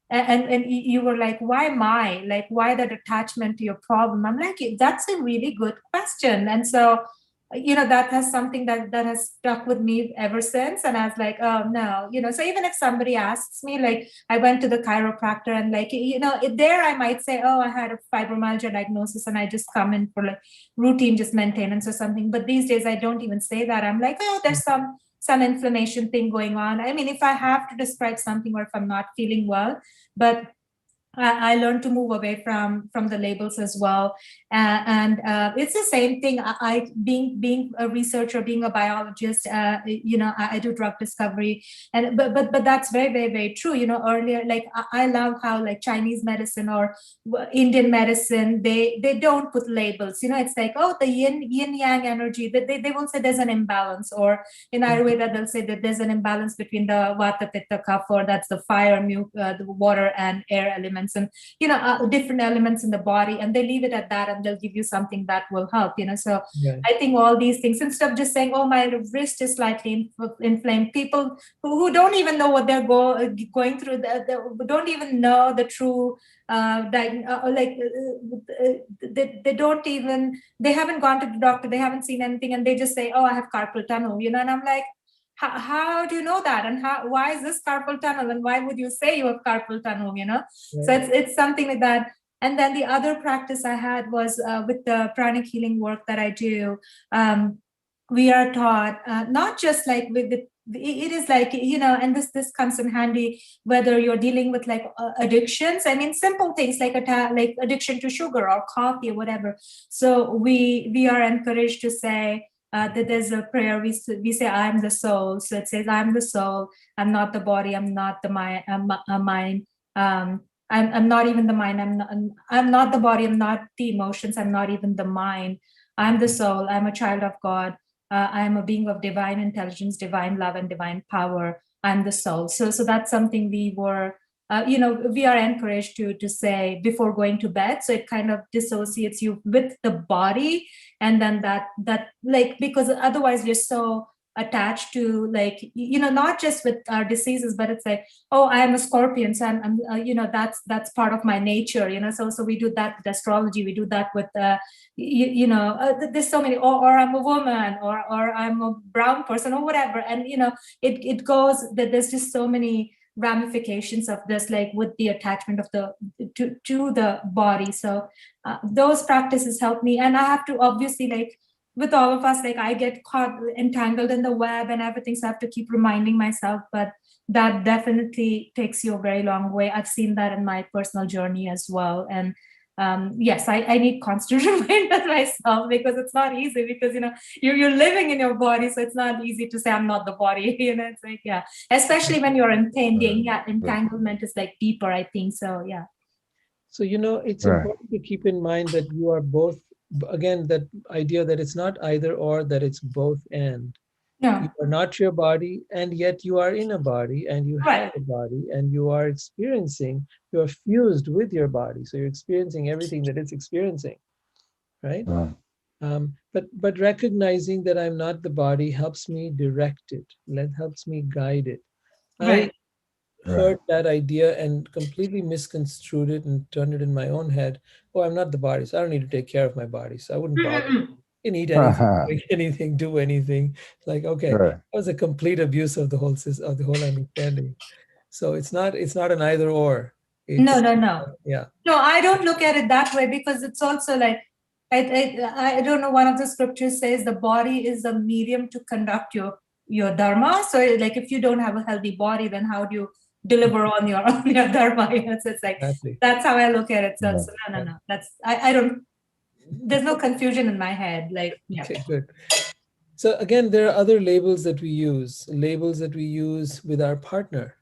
And you were like, why that attachment to your problem? I'm like, that's a really good question. And so, that has something that has stuck with me ever since. And I was like, oh no, so even if somebody asks me, like I went to the chiropractor and like, there I might say, oh, I had a fibromyalgia diagnosis and I just come in for like routine, just maintenance or something. But these days I don't even say that. I'm like, oh, there's some inflammation thing going on. I mean, if I have to describe something or if I'm not feeling well, but I learned to move away from the labels as well, and it's the same thing. I being a researcher, being a biologist, I do drug discovery, and but that's very true. Earlier, like I love how like Chinese medicine or Indian medicine, they don't put labels. It's like, oh, the yin yang energy. They won't say there's an imbalance, or in Ayurveda they'll say that there's an imbalance between the Vata, Pitta, Kapha, that's the fire, the water and air elements, and different elements in the body, and they leave it at that, and they'll give you something that will help. So I think all these things, instead of just saying, oh, my wrist is slightly inflamed, people who don't even know what they're going through, they don't even know the true they don't even, they haven't gone to the doctor, they haven't seen anything, and they just say, oh, I have carpal tunnel, and I'm like, how do you know that, and why is this carpal tunnel, and why would you say you have carpal tunnel? So it's something like that. And then the other practice I had was with the pranic healing work that I do. We are taught not just like with it is like, and this comes in handy whether you're dealing with like addictions. I mean, simple things like like addiction to sugar or coffee or whatever. So we are encouraged to say that there's a prayer. We say, I'm the soul. So it says, I'm the soul. I'm not the body. I'm not the mind. I'm not even the mind. I'm not the body. I'm not the emotions. I'm not even the mind. I'm the soul. I'm a child of God. I am a being of divine intelligence, divine love, and divine power. I'm the soul. So that's something we were, we are encouraged to say before going to bed. So it kind of dissociates you with the body, and then that like, because otherwise you're so attached to, like, not just with our diseases, but it's like, oh, I am a Scorpion, so I'm that's part of my nature, so we do that with astrology, we do that with there's so many, or I'm a woman, or I'm a brown person, or whatever, and it goes that there's just so many ramifications of this, like with the attachment of to the body. So those practices help me, and I have to obviously, like, with all of us, like I get caught entangled in the web and everything, so I have to keep reminding myself. But that definitely takes you a very long way. I've seen that in my personal journey as well. And yes, I need constant reminder myself, because it's not easy, because you're living in your body, so it's not easy to say I'm not the body. It's like, yeah, especially when you're in pain. Yeah, entanglement is like deeper, I think. So yeah. So it's important to keep in mind that you are both, again, that idea that it's not either or, that it's both and. Yeah. You are not your body, and yet you are in a body, and you have a body, and you are experiencing, you are fused with your body. So you're experiencing everything that it's experiencing, right? But recognizing that I'm not the body helps me direct it, helps me guide it. I heard that idea and completely misconstrued it and turned it in my own head. Oh, I'm not the body, so I don't need to take care of my body, so I wouldn't bother. Can eat anything, drink anything, do anything. Like, okay, that was a complete abuse of the whole system, of the whole understanding. So it's not an either or. No. Yeah. No, I don't look at it that way, because it's also like, I don't know, one of the scriptures says the body is the medium to conduct your dharma. So like, if you don't have a healthy body, then how do you deliver on your dharma? So it's like, that's how I look at it. So no. That's, I don't, there's no confusion in my head. Like, yeah. Okay, good. So again, there are other labels that we use with our partner.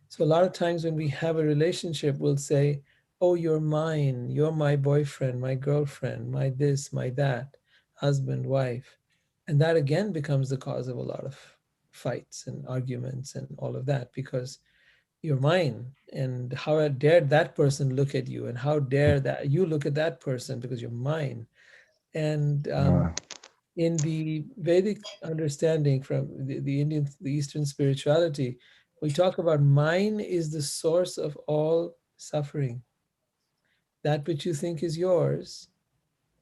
So a lot of times when we have a relationship, we'll say, oh, you're mine, you're my boyfriend, my girlfriend, my this, my that, husband, wife. And that again becomes the cause of a lot of fights and arguments and all of that, because you're mine. And how dare that person look at you, and how dare that you look at that person, because you're mine. And in the Vedic understanding from the Indian, the Eastern spirituality, we talk about mine is the source of all suffering. That which you think is yours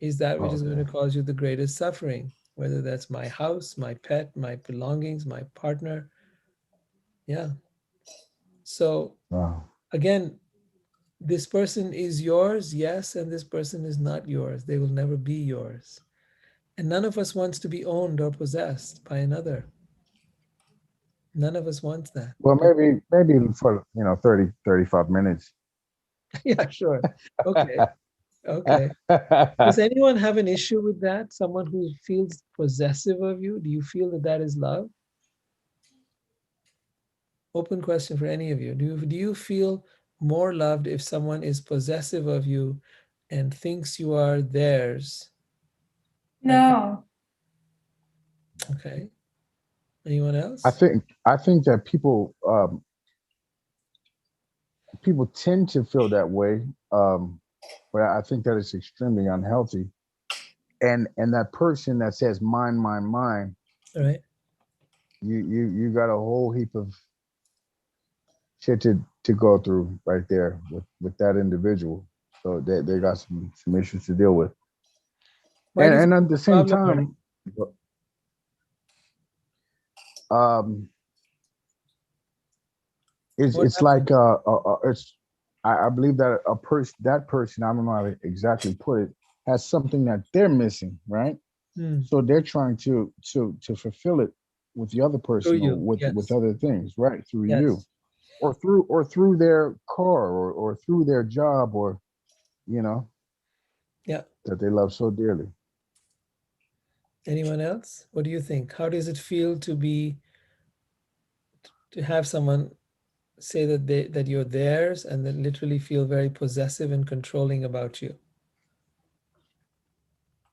is that which is going to cause you the greatest suffering, whether that's my house, my pet, my belongings, my partner. Yeah. So again, this person is yours, yes, and this person is not yours. They will never be yours. And none of us wants to be owned or possessed by another. None of us wants that. Well, maybe for 30, 35 minutes. Yeah, sure. Okay. Okay. Does anyone have an issue with that? Someone who feels possessive of you? Do you feel that that is love? Open question for any of you. Do you feel more loved if someone is possessive of you and thinks you are theirs? No. Okay. Anyone else? I think that people tend to feel that way, but I think that it's extremely unhealthy. And that person that says mine, mine, mine, all right, you got a whole heap of shit to go through right there with that individual. So they got some issues to deal with. And at the same time, it's like I believe that that person, I don't know how to exactly put it, has something that they're missing, right? So they're trying to fulfill it with the other person, or with other things, right? Through you, or through their car, or through their job, or that they love so dearly. Anyone else? What do you think? How does it feel to have someone say that you're theirs, and then literally feel very possessive and controlling about you?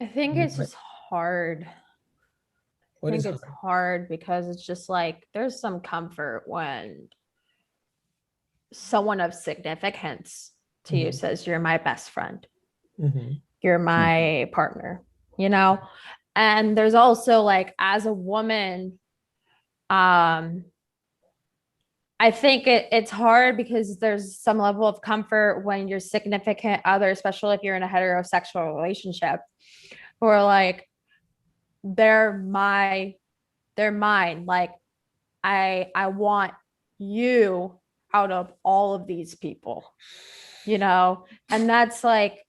I think it's just hard. I think it's hard because it's just like there's some comfort when someone of significance to you says you're my best friend, you're my partner, and there's also, like, as a woman, I think it's hard because there's some level of comfort when your significant other, especially if you're in a heterosexual relationship, who are like, they're mine. Like, I want you out of all of these people, and that's like,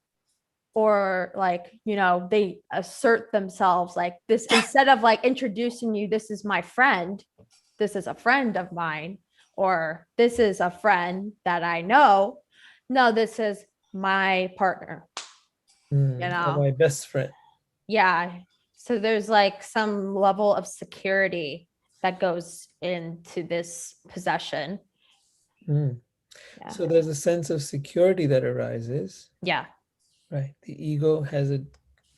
or like, you know, they assert themselves like this, instead of like introducing you, this is my friend, this is a friend of mine, or this is a friend that I know. No, this is my partner, you Or know? my best friend. Yeah. So there's like some level of security that goes into this possession. Mm. Yeah. So there's a sense of security that arises, Yeah. right? The ego has a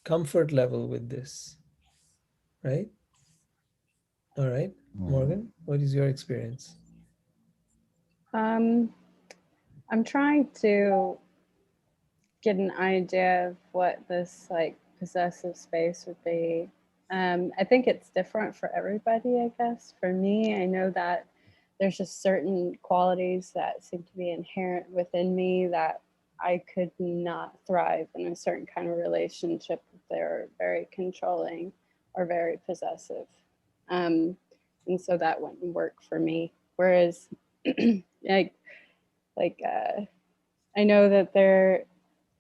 comfort level with this, right? All right, Morgan, what is your experience? I'm trying to get an idea of what this like possessive space would be. I think it's different for everybody, I guess. For me, I know that there's just certain qualities that seem to be inherent within me that I could not thrive in a certain kind of relationship if they're very controlling or very possessive. And so that wouldn't work for me. Whereas, like, I know that there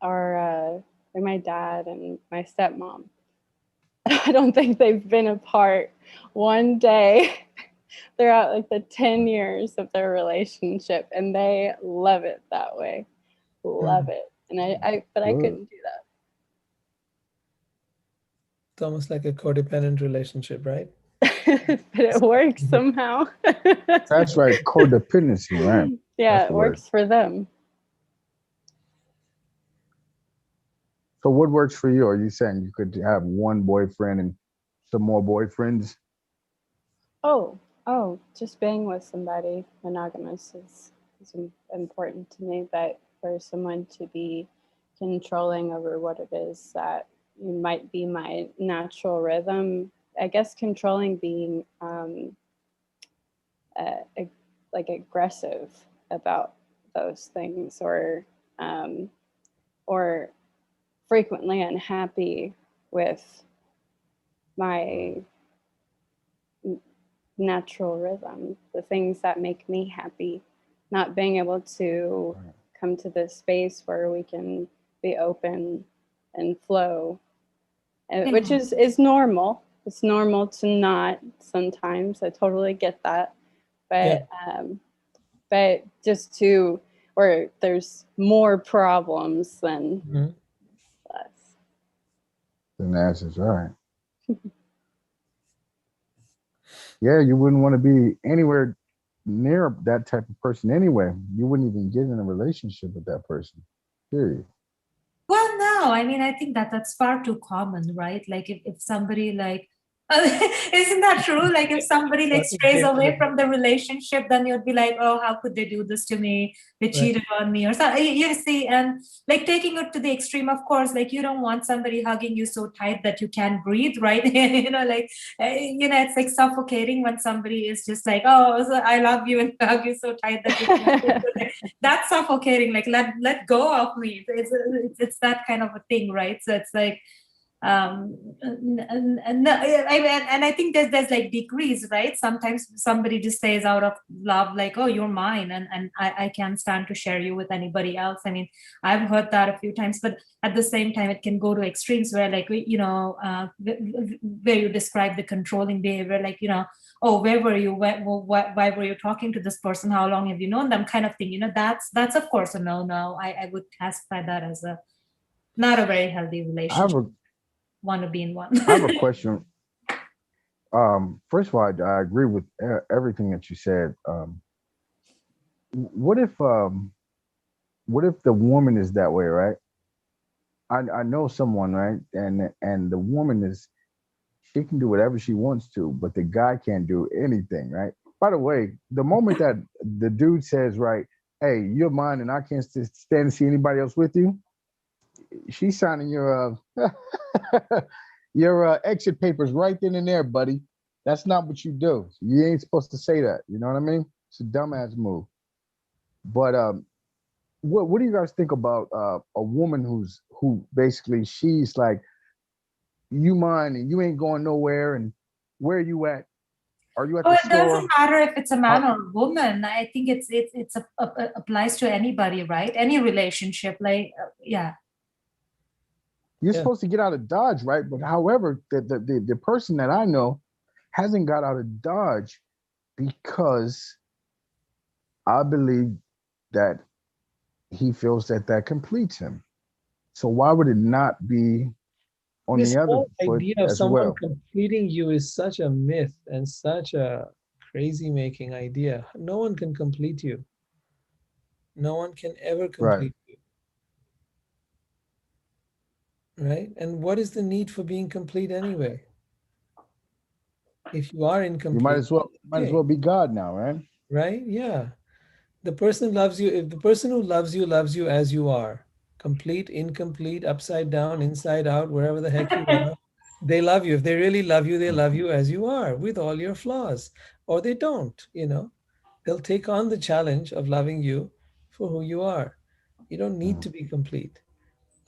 are my dad and my stepmom. I don't think they've been apart one day throughout like the 10 years of their relationship, and they love it that way. Love it. And I couldn't do that. It's almost like a codependent relationship, right? But it works somehow. That's right, codependency, right? Yeah, That's it the word. works for them. So what works for you? Are you saying you could have one boyfriend and some more boyfriends? Oh, just being with somebody monogamous is important to me, but for someone to be controlling over what it is that might be my natural rhythm, I guess controlling being like aggressive about those things, or frequently unhappy with my natural rhythm, the things that make me happy, not being able to come to this space where we can be open and flow, which is normal. It's normal to not sometimes. I totally get that. But but just to where there's more problems than less. Then the answer's all right. Yeah, you wouldn't want to be anywhere near that type of person anyway. You wouldn't even get in a relationship with that person. Period. Well, no, I mean, I think that that's far too common, right? Like if somebody like, isn't that true? Like if somebody like strays away from the relationship, then you'd be like, oh, how could they do this to me? They cheated on me or something. You see, and like taking it to the extreme, of course, like you don't want somebody hugging you so tight that you can't breathe, right? Like, it's like suffocating when somebody is just like, oh, so I love you and hug you so tight that you can't breathe. That's suffocating. Like let go of me. It's that kind of a thing, right? So it's like, and I think there's like degrees, right? Sometimes somebody just says out of love, like, oh, you're mine, and I can't stand to share you with anybody else. I mean, I've heard that a few times, but at the same time, it can go to extremes where, like, where you describe the controlling behavior, like, oh, where were you? Why were you talking to this person? How long have you known them? Kind of thing. That's of course a no. I would classify that as a not a very healthy relationship. Want to be in one. I have a question. First of all, I agree with everything that you said. What if the woman is that way, right? I know someone, right, and the woman she can do whatever she wants to, but the guy can't do anything, right? By the way, the moment that the dude says, right, hey, you're mine and I can't stand to see anybody else with you, she's signing your your exit papers right then and there, buddy. That's not what you do. You ain't supposed to say that. You know what I mean? It's a dumbass move. But what do you guys think about a woman who basically she's like, you mine and you ain't going nowhere, and where are you at? Are you at the store? It doesn't matter if it's a man or a woman. I think it applies to anybody, right? Any relationship, like yeah. You're Yeah. supposed to get out of Dodge, right? But however, the person that I know hasn't got out of Dodge because I believe that he feels that that completes him. So why would it not be on This the other whole foot idea of as someone well? completing you is such a myth and such a crazy making idea. No one can complete you. No one can ever Right. complete you, right? And what is the need for being complete anyway? If you are You incomplete, might as okay, well be God now, right? right? Yeah. The person loves you, if the person who loves you as you are, complete, incomplete, upside down, inside out, wherever the heck you are, they love you. If they really love you, they love you as you are with all your flaws, or they don't, they'll take on the challenge of loving you for who you are. You don't need to be complete.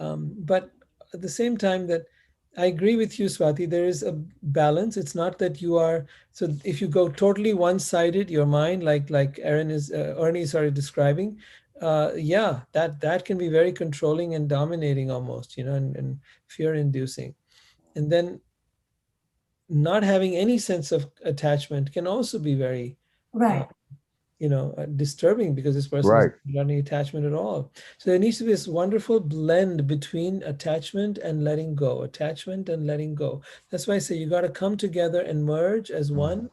But at the same time, that I agree with you, Swati, there is a balance. It's not that you are, so if you go totally one-sided, your mind, like Ernie started describing, yeah, that can be very controlling and dominating almost, and fear-inducing. And then not having any sense of attachment can also be very uh, Right. disturbing, because this person Right. doesn't have any attachment at all. So there needs to be this wonderful blend between attachment and letting go, attachment and letting go. That's why I say you got to come together and merge as one,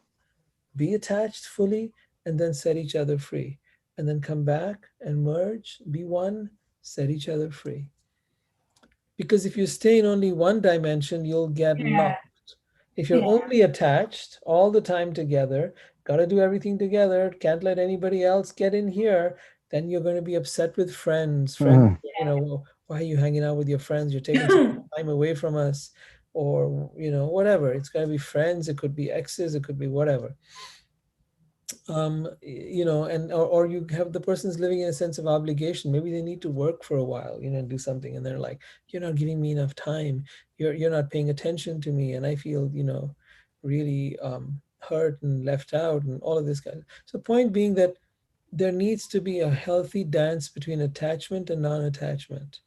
be attached fully, and then set each other free. And then come back and merge, be one, set each other free. Because if you stay in only one dimension, you'll get Yeah. lost. If you're Yeah. only attached all the time together, got to do everything together, can't let anybody else get in here, then you're going to be upset with friends. Friends, Mhm. "Well, why are you hanging out with your friends? You're taking so much time away from us," or, whatever. It's going to be friends, it could be exes, it could be whatever. And or you have the person's living in a sense of obligation. Maybe they need to work for a while, and do something, and they're like, "You're not giving me enough time. You're not paying attention to me, and I feel, really hurt and left out," and all of this kind of. So point being that there needs to be a healthy dance between attachment and non-attachment,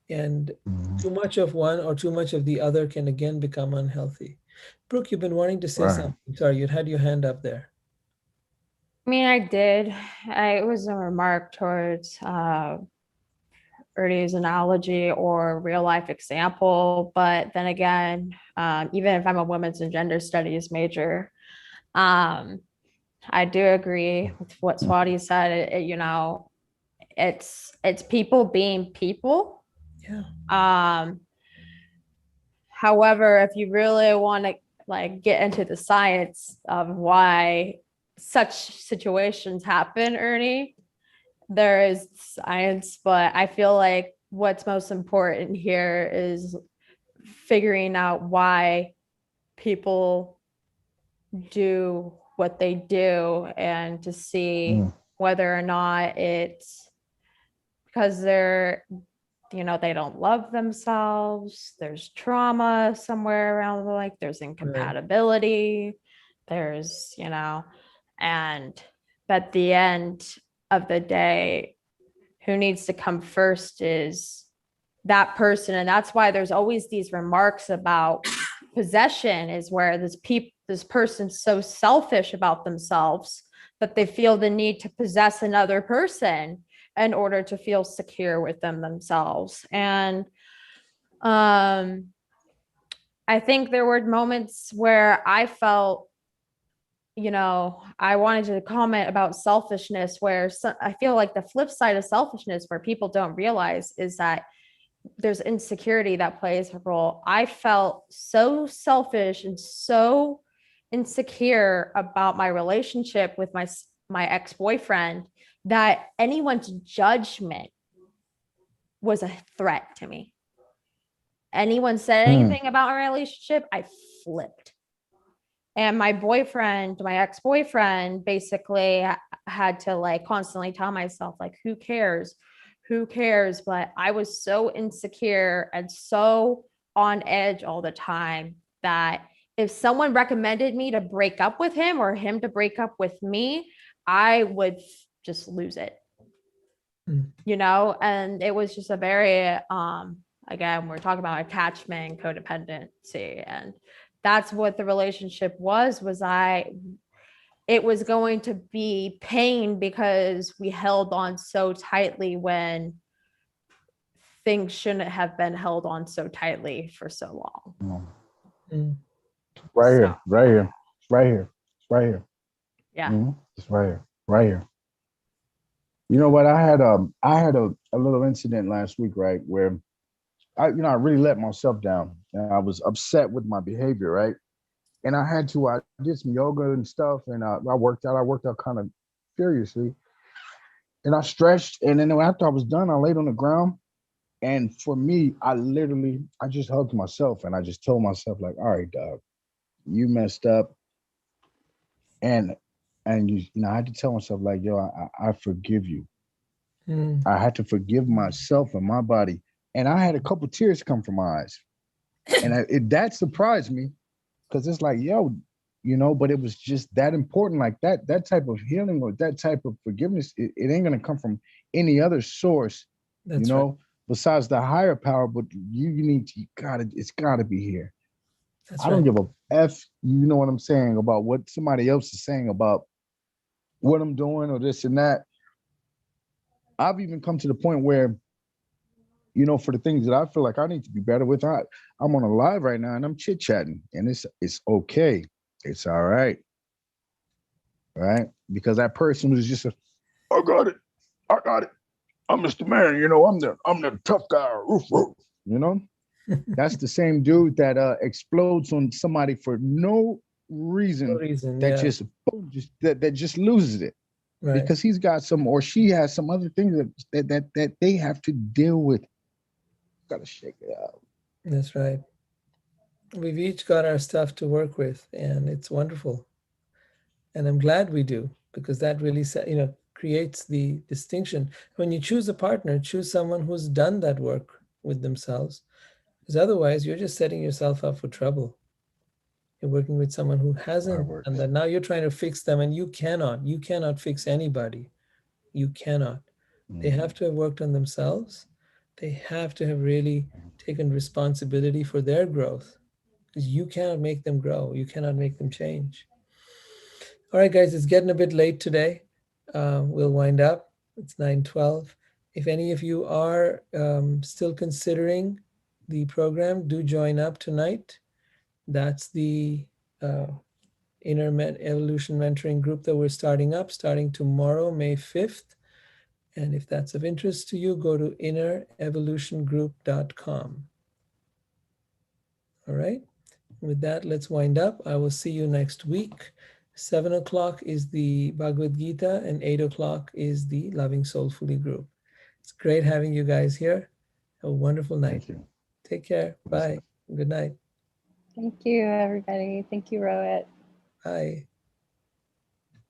and too much of one or too much of the other can again become unhealthy. Brooke, you've been wanting to say Right. something. Sorry, you'd had your hand up there. I mean, I did. It was a remark towards Ernie's analogy or real life example. But then again, even if I'm a women's and gender studies major, um, I do agree with what Swati said. It's people being people. Yeah. However, if you really want to like get into the science of why such situations happen, Ernie, there is science, but I feel like what's most important here is figuring out why people do what they do and to see whether or not it's because they don't love themselves, there's trauma somewhere around, like there's incompatibility, there's and at the end of the day, who needs to come first is that person. And that's why there's always these remarks about possession, is where this person's so selfish about themselves that they feel the need to possess another person in order to feel secure with themselves. And I think there were moments where I felt, I wanted to comment about selfishness, where I feel like the flip side of selfishness, where people don't realize, is that there's insecurity that plays a role. I felt so selfish and so insecure about my relationship with my ex-boyfriend that anyone's judgment was a threat to me. Anyone said anything about our relationship, I flipped. And my ex-boyfriend basically had to like constantly tell myself, like, who cares? But I was so insecure and so on edge all the time that if someone recommended me to break up with him or him to break up with me, I would just lose it. And it was just a very again, we're talking about attachment and codependency. And that's what the relationship was it was going to be pain because we held on so tightly when things shouldn't have been held on so tightly for so long. Mm. Right here, right here, right here, right here. Yeah. Mm-hmm. It's right here. You know what? I had a little incident last week, right, where I really let myself down, and I was upset with my behavior, right? And I did some yoga and stuff, and I worked out kind of furiously, and I stretched, and then after I was done, I laid on the ground, and for me, I just hugged myself, and I just told myself like, all right, dog, you messed up, and I had to tell myself like, yo, I forgive you. I had to forgive myself and my body, and I had a couple tears come from my eyes, and that surprised me, because it's like, yo, but it was just that important. Like that type of healing or that type of forgiveness, it ain't gonna come from any other source, That's right. besides the higher power. But it's gotta be here. That's I right. don't give a F, you know what I'm saying, about what somebody else is saying about what I'm doing or this and that. I've even come to the point where, for the things that I feel like I need to be better with, I'm on a live right now and I'm chit-chatting, and it's okay. It's all right. Right? Because that person was just I got it. I got it. I'm Mr. Man, I'm the tough guy. Roof, roof. That's the same dude that explodes on somebody for no reason. No reason, That yeah. just boom, that just loses it. Right. Because he's got some, or she has some other things that they have to deal with. Gotta shake it out. That's right. We've each got our stuff to work with, and it's wonderful. And I'm glad we do, because that really creates the distinction. When you choose a partner, choose someone who's done that work with themselves, because otherwise you're just setting yourself up for trouble. You're working with someone who hasn't done that. Now you're trying to fix them, and you cannot fix anybody. You cannot. They have to have worked on themselves. They have to have really taken responsibility for their growth, because you cannot make them grow. You cannot make them change. All right, guys, it's getting a bit late today. We'll wind up. It's 9:12. If any of you are still considering the program, do join up tonight. That's the Evolution Mentoring Group that we're starting tomorrow, May 5th. And if that's of interest to you, go to innerevolutiongroup.com. All right. With that, let's wind up. I will see you next week. 7 o'clock is the Bhagavad Gita, and 8 o'clock is the Loving Soulfully group. It's great having you guys here. Have a wonderful night. Thank you. Take care. Bye. Good night. Thank you, everybody. Thank you, Rohit. Bye.